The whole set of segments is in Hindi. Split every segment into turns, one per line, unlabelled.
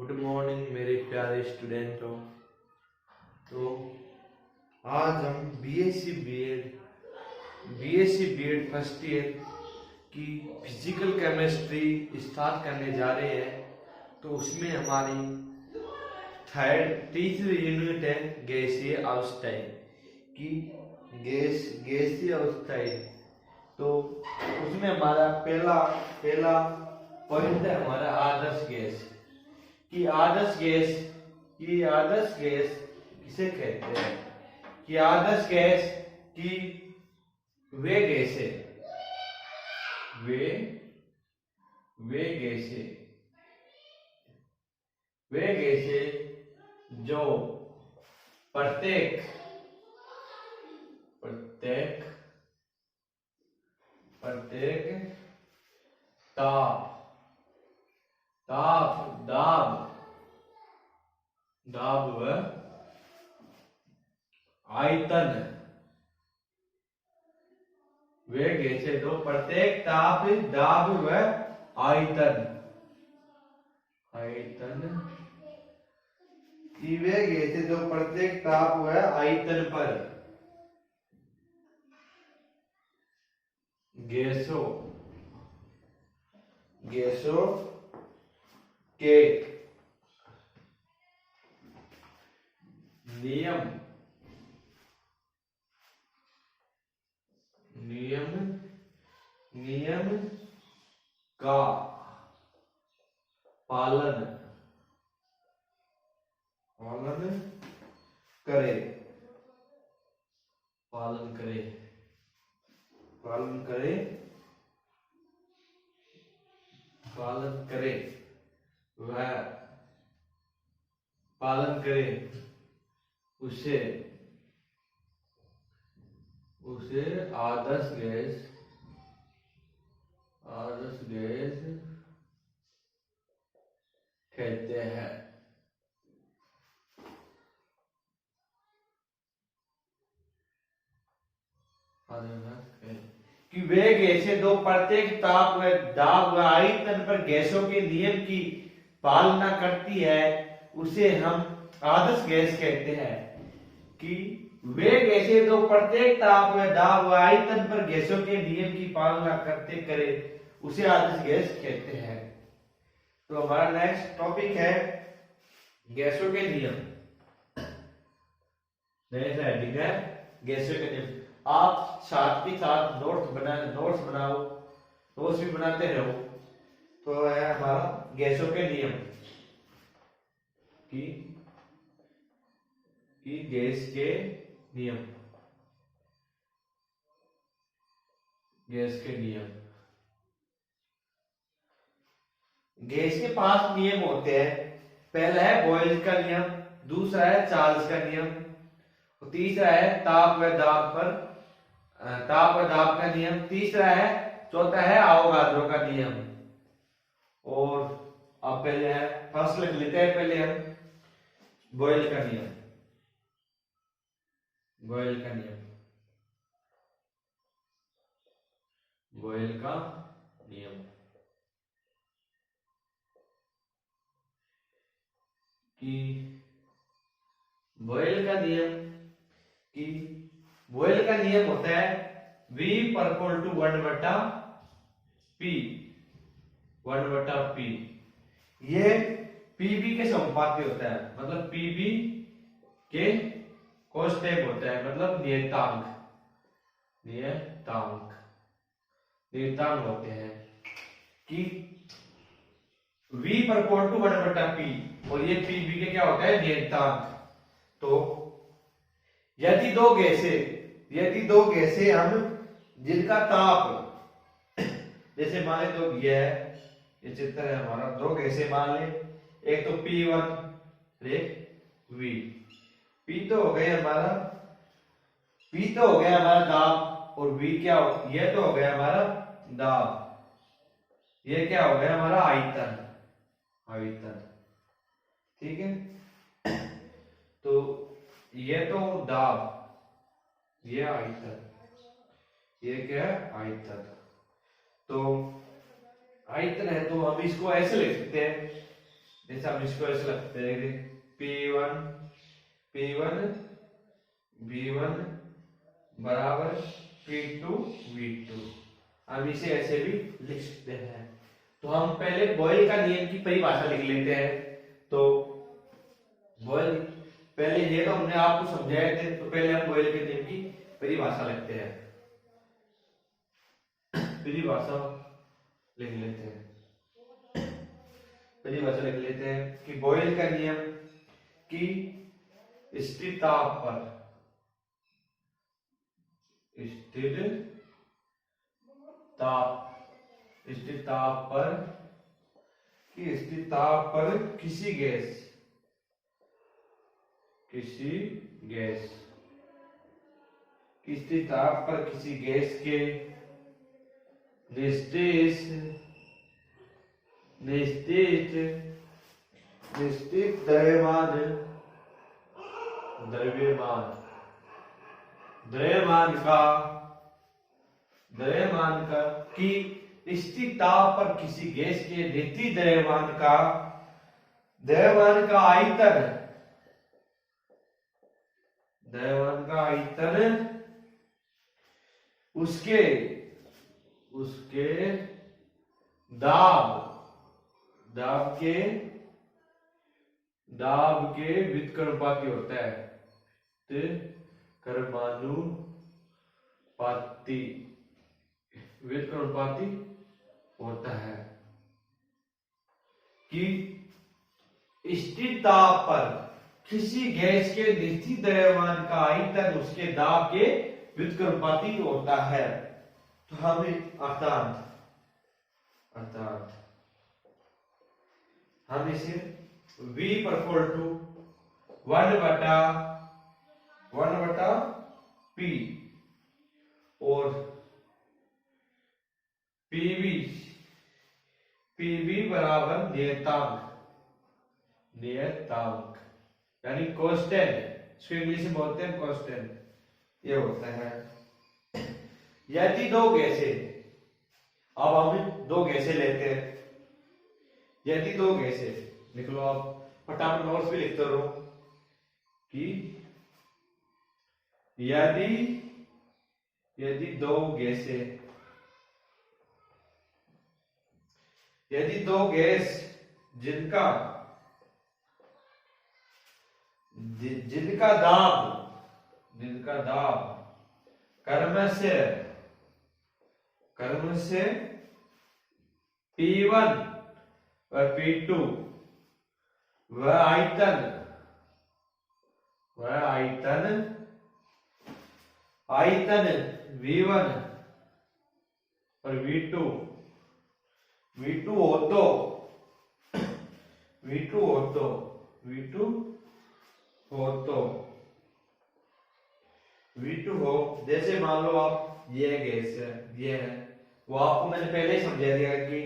गुड मॉर्निंग मेरे प्यारे स्टूडेंटों। तो आज हम बीएससी बीएड फर्स्ट ईयर की फिजिकल केमिस्ट्री स्टार्ट करने जा रहे हैं। तो उसमें हमारी तीसरी यूनिट है गैसीय अवस्थाएं की गैसीय अवस्थाएं। तो उसमें हमारा पहला पॉइंट है हमारा आदर्श गैस कि आदर्श गैस किसे कहते हैं कि आदर्श गैस की वे गैसे जो प्रत्येक दाब व आयतन वे गैसे जो प्रत्येक ताप दाब व आयतन की वे गैसे जो प्रत्येक ताप व आयतन पर गैसों के नियम का पालन करे उसे आदर्श गैस कहते हैं। कि वे गैसें दो प्रत्येक ताप व दाब व आयतन पर गैसों के नियम की पालना करती है उसे हम आदर्श गैस कहते हैं। कि वे गैसें दो प्रत्येक ताप व दाब व आयतन पर गैसों के नियम की पालना करे उसे आदर्श गैस कहते हैं। तो हमारा नेक्स्ट टॉपिक है गैसों के नियम। नेक्स्ट हेडिंग है गैसों के नियम। आप साथ ही साथ नोट्स बनाओ, नोट्स भी बनाते रहो। तो है हमारा गैसों के नियम कि गैस के नियम गैस के 5 नियम होते हैं। पहला है बॉयल्स का नियम, दूसरा है चार्ल्स का नियम, और तीसरा है ताप व दाब का नियम, चौथा है आवोगाद्रो का नियम। और अब पहले है फर्स्ट लिख लेते हैं। पहले हम बॉयल का नियम कि बॉयल का नियम होता है V = 1/P। ये PV के समानुपाती होता है, मतलब PV के कोष्टक होता है, मतलब नियतांक होते हैं। कि V = 1/P और ये PV के क्या होता है नियतांक। तो यदि दो गैसें हम जिनका ताप जैसे मान ले तो ये चित्र है हमारा, दो गैसें मान ले, एक तो P1 एक V। P तो हो गया हमारा दाब, और V ये तो हो गया हमारा दाब, ये क्या हो गया हमारा आयतन। ठीक है। तो ये तो दाब, ये आयतन, ये क्या है आयतन। तो आयतन है तो हम इसको ऐसे लिख सकते हैं, जैसे हम इसको ऐसे लगते हैं P1 V1 बराबर P2 V2। हम इसे ऐसे भी लिख सकते हैं। तो हम पहले बॉयल का नियम की परिभाषा लिख लेते हैं। तो बॉयल पहले ये तो हमने आपको समझाए थे, तो पहले हम बॉयल के नियम की परिभाषा लिखते हैं। परिभाषा लिख लेते हैं। परिभाषा लिख लेते हैं कि बॉयल का नियम की स्थिर ताप पर स्थिर ताप पर किसी गैस की स्थिर ताप पर किसी गैस के निश्चित द्रव्यमान का की स्थिर ताप पर किसी गैस के निश्चित द्रव्यमान का आयतन उसके दाब के व्युत्क्रमानुपाती होता है। व्युत्क्रमानुपाती होता है कि स्थिर ताप पर किसी गैस के निश्चित द्रव्यमान का आयतन उसके दाब के व्युत्क्रमानुपाती होता है। तो हमें अर्थात हम इसे V इक्वल टू 1/P और PV बराबर नियतांक यानी कांस्टेंट, इसको इंग्लिश में बोलते हैं कांस्टेंट, ये होता है। यदि दो गैसें, अब हम दो गैसें लेते हैं। यदि दो गैसें, लिख लो आप, फटाफट नोट्स भी लिखते रहो कि यदि दो गैस जिनका दाब क्रम से P1 और P2 वह आयतन V1 और V2 हो। जैसे मान लो आप ये गैस है, ये है, वो आपको मैंने पहले ही समझा दिया कि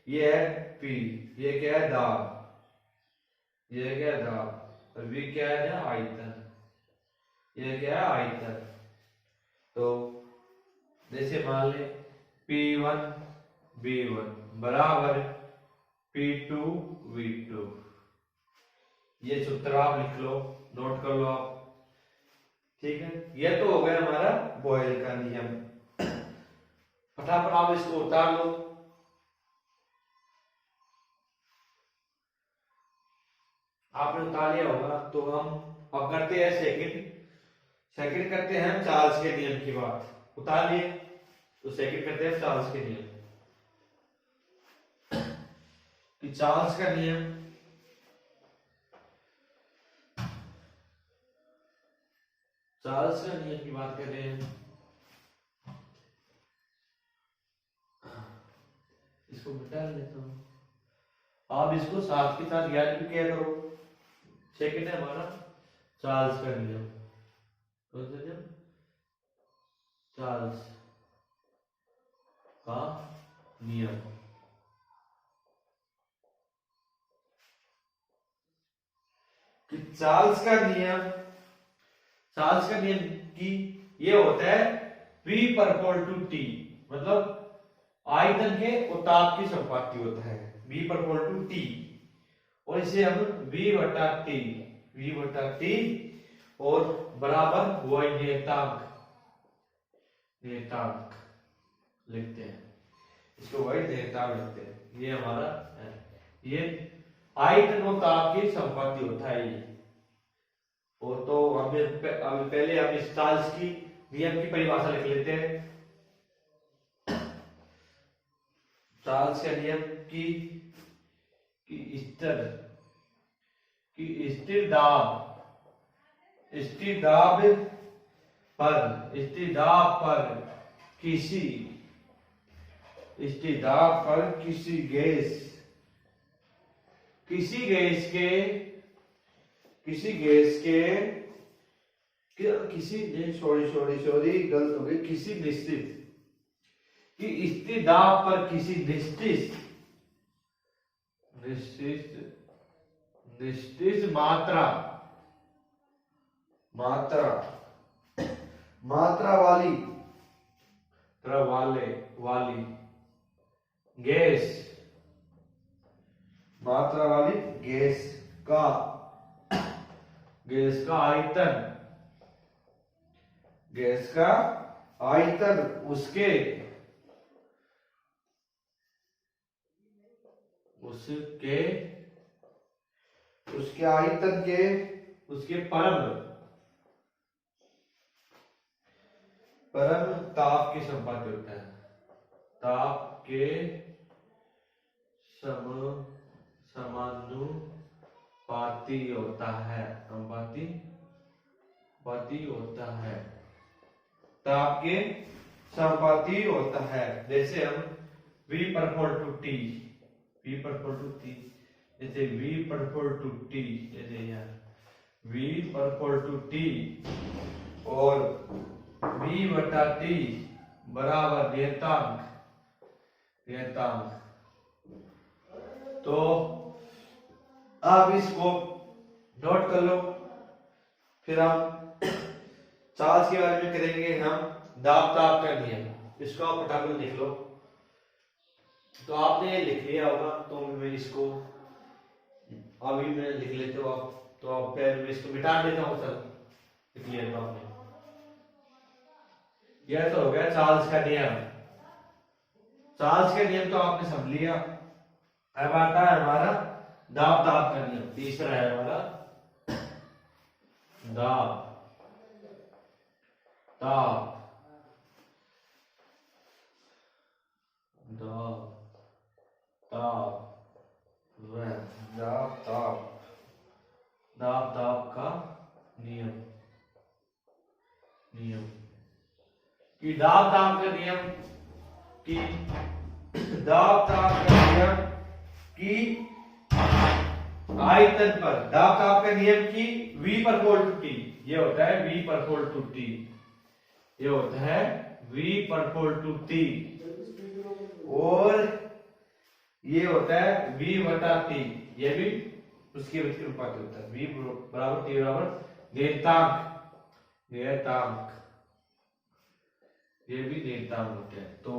ये है P, ये क्या है दाब, और V क्या है आयतन, ये क्या है आयतन। तो जैसे मान ले P1 V1 बराबर P2 V2, ये सूत्र आप लिख लो, नोट कर लो आप, ठीक है। ये तो हो गया हमारा बॉयल का नियम। फटाफट आप इसको उतार लो। आपने उतार लिया होगा। तो हम अब करते हैं सेकंड करते हैं चार्ल्स के नियम की बात। उतार लिए तो सेकंड करते हैं चार्ल्स के नियम कि चार्ल्स का नियम की बात कर रहे हैं। इसको मिटा लेता हूं, आप इसको साथ के साथ याद भी किया करो। सेकंड है हमारा चार्ल्स का नियम। कौन सा नियम? चार्ल्स का नियम। कि चार्ल्स का नियम की ये होता है V परपोल टू T, मतलब आयतन के और ताप की समानुपाती होता है। V परपोल टू T और इसे हम v बटा टी और बराबर वही नियतांक लिखते हैं, इसको वही नियतांक लिखते हैं। ये हमारा है, ये आयतन और ताप की संपत्ति होता है ये। और तो हमें पहले हम इस चार्ल्स की नियम की परिभाषा लिख लेते हैं। चार्ल्स के नियम की स्थिर दाब पर किसी गलत हो गई, किसी निश्चित कि स्थिर दाब पर किसी निश्चित मात्रा वाली गैस का आयतन उसके आयतन के उसके परम ताप के संपाती होता है, ताप के समानुपाती होता है, ताप के समानुपाती होता है। जैसे हम v पर टू टी, जैसे v पर टी, जैसे यार v पर टी और v बटा टी बराबर नियतांक। तो आप इसको नोट कर लो। फिर हम चार्ल्स के बारे में करेंगे हम दाब ताप का नियम, इसको आप फटाफट लिख लो। तो आपने लिख लिया होगा, तो मैं इसको अभी मैं लिख लेते हो आप, तो आप फिर मैं इसको मिटा देता हूँ सर, लिख लिया तो आपने। यह तो हो गया चार्ल्स का नियम। चार्ल्स का नियम तो आपने समझ लिया। अब आता है हमारा दाब ताप का नियम, तीसरा है हमारा दाब ताप का नियम कि दाब ताप का नियम कि आयतन पर दाब ताप का नियम की v पर टी, ये होता है v पर टी, ये होता है v पर टी और ये होता है v बटा टी, ये भी उसके अनुपात होता है। v बराबर टी बराबर नियतांक, ये भी नियतांक होते हैं। तो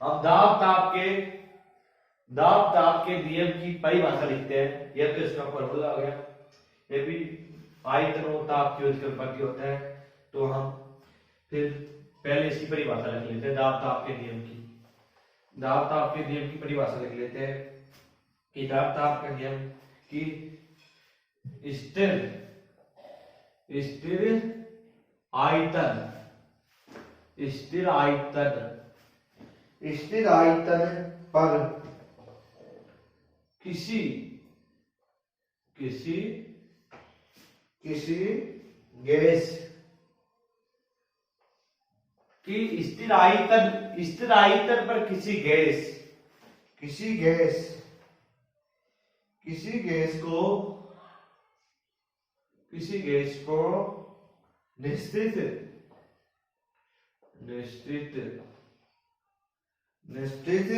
अब दाब ताप के नियम की परिभाषा लिखते हैं। यह तो इसका फॉर्मूला आ गया, ये भी आयतन और ताप की उत्पत्ति होता है। तो हम फिर पहले इसकी परिभाषा लिख लेते हैं, दाब ताप के नियम की परिभाषा लिख लेते हैं कि दाब ताप का नियम की स्थिर आयतन पर किसी गैस की स्थिर आयतन पर किसी गैस को निश्चित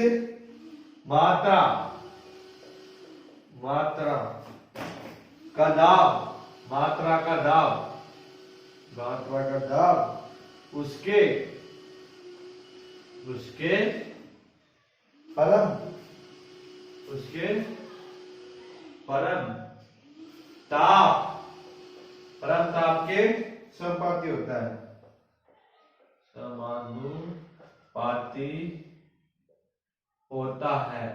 मात्रा का दाब उसके परम ताप, परम ताप के
समानुपाती होता है।
समानुपाती होता है।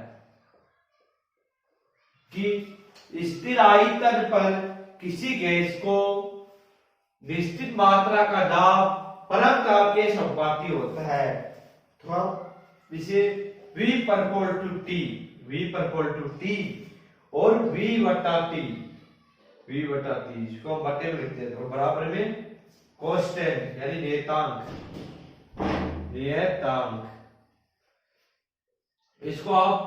कि स्थिर आयतन पर किसी गैस को निश्चित मात्रा का दाब परम ताप के समानुपाती होता है। तो हम इसे V proportional to T, V proportional to T और V बटा टी, V बटा टी, इसको हम बटे में लिखते हैं और बराबर में कांस्टेंट यानी नियतांक, नियतांक। इसको आप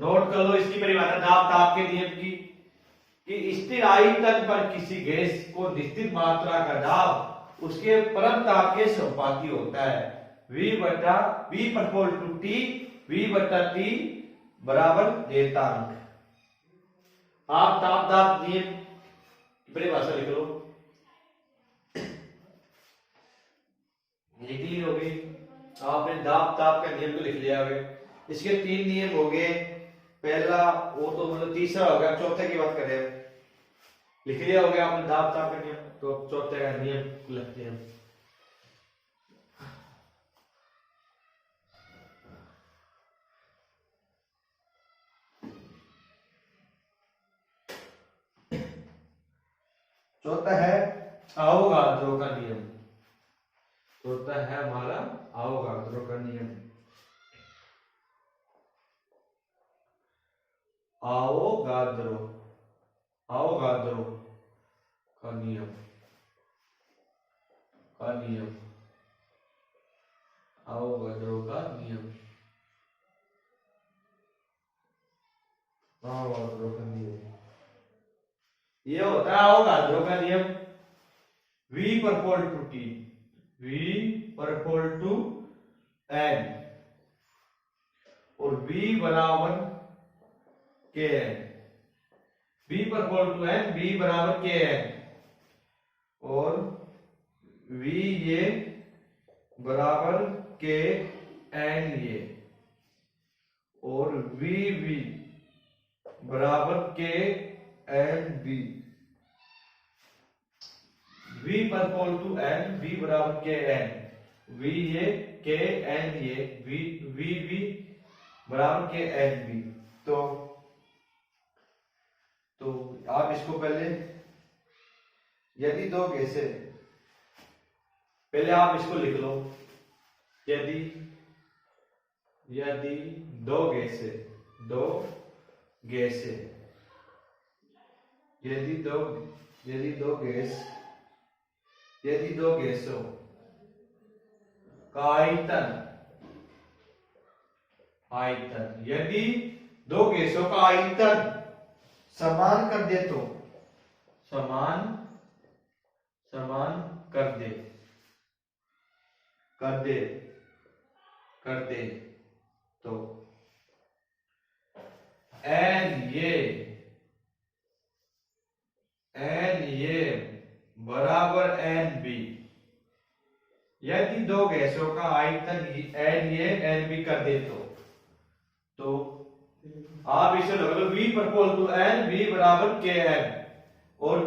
नोट कर लो, इसकी परिभाषा दाब ताप के नियम की, कि स्थिर आयतन पर किसी गैस को निश्चित मात्रा का दाब उसके परम ताप के समानुपाती होता है। V proportional to T, V बटा टी बराबर नियतांक। आप ताप दाब नियम की परिभाषा लिख लो, लिख ली होगी आपने, दाब ताप का नियम तो लिख लिया होगा। इसके 3 नियम हो गए, पहला वो तो मतलब तीसरा हो गया, चौथे की बात करें, लिख लिया हो गया आपने दाब ताप का नियम, तो चौथे का नियम लिखते हैं। चौथा है अवोगाद्रो का नियम, चौथा है हमारा अवोगाद्रो का नियम। अवोगाद्रो, अवोगाद्रो का नियम, का नियम, अवोगाद्रो का नियम, अवोगाद्रो का नियम। ये होता है अवोगाद्रो का नियम। V proportional to T, V proportional to n और V बराबर kn, V proportional to n, V बराबर kn और V ये बराबर kn ये और V बराबर kn b। V proportional to n, V बराबर kn, V ये kn ये, V बराबर kn b। तो आप इसको पहले, यदि दो गैसे, पहले आप इसको लिख लो, यदि दो गैसे, यदि दो गैसों का आयतन, यदि दो गैसों का आयतन समान कर दे तो, समान कर दे तो n ये बराबर nb। यदि दो गैसों का आयतन n ये nb कर दे तो आप इसे लगा लो, V proportional to n, V बराबर kn और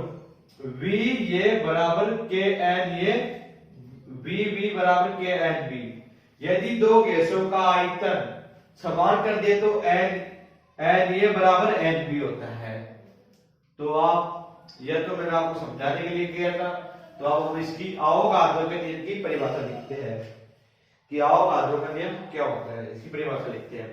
V ये बराबर kn ये, V बराबर knb। यदि दो गैसों का आयतन समान कर दे तो n ये बराबर nb होता है। तो आप, यह तो मैंने आपको समझाने के लिए किया था, तो आप इसकी अवोगाद्रो के नियम की परिभाषा लिखते हैं कि अवोगाद्रो का नियम क्या होता है, इसकी परिभाषा लिखते हैं।